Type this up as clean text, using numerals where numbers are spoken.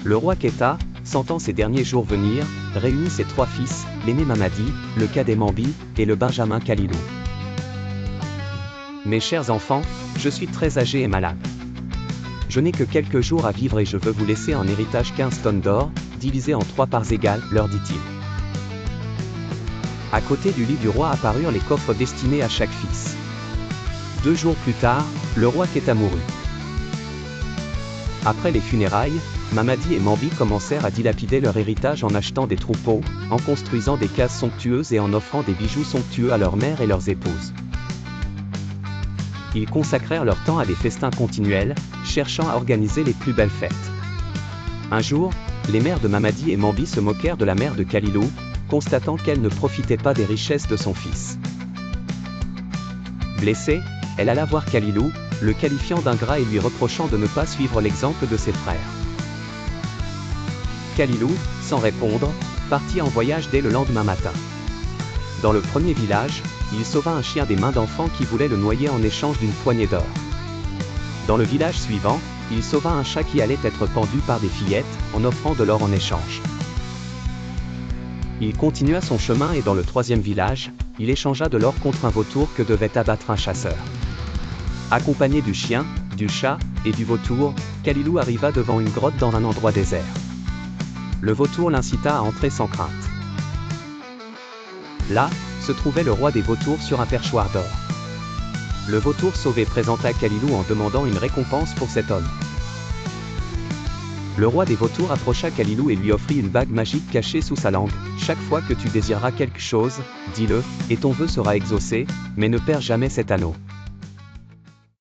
Le roi Keta, sentant ses derniers jours venir, réunit ses 3 fils, l'aîné Mamadi, le cadet Mambi, et le benjamin Kalilou. Mes chers enfants, je suis très âgé et malade. Je n'ai que quelques jours à vivre et je veux vous laisser en héritage 15 tonnes d'or, divisées en 3 parts égales, leur dit-il. À côté du lit du roi apparurent les coffres destinés à chaque fils. 2 jours plus tard, le roi Keta mourut. Après les funérailles, Mamadi et Mambi commencèrent à dilapider leur héritage en achetant des troupeaux, en construisant des cases somptueuses et en offrant des bijoux somptueux à leurs mères et leurs épouses. Ils consacrèrent leur temps à des festins continuels, cherchant à organiser les plus belles fêtes. Un jour, les mères de Mamadi et Mambi se moquèrent de la mère de Kalilou, constatant qu'elle ne profitait pas des richesses de son fils. Blessée, elle alla voir Kalilou, le qualifiant d'ingrat et lui reprochant de ne pas suivre l'exemple de ses frères. Kalilou, sans répondre, partit en voyage dès le lendemain matin. Dans le premier village, il sauva un chien des mains d'enfants qui voulait le noyer en échange d'une poignée d'or. Dans le village suivant, il sauva un chat qui allait être pendu par des fillettes, en offrant de l'or en échange. Il continua son chemin et dans le 3e village, il échangea de l'or contre un vautour que devait abattre un chasseur. Accompagné du chien, du chat, et du vautour, Kalilou arriva devant une grotte dans un endroit désert. Le vautour l'incita à entrer sans crainte. Là, se trouvait le roi des vautours sur un perchoir d'or. Le vautour sauvé présenta Kalilou en demandant une récompense pour cet homme. Le roi des vautours approcha Kalilou et lui offrit une bague magique cachée sous sa langue. Chaque fois que tu désireras quelque chose, dis-le, et ton vœu sera exaucé, mais ne perds jamais cet anneau.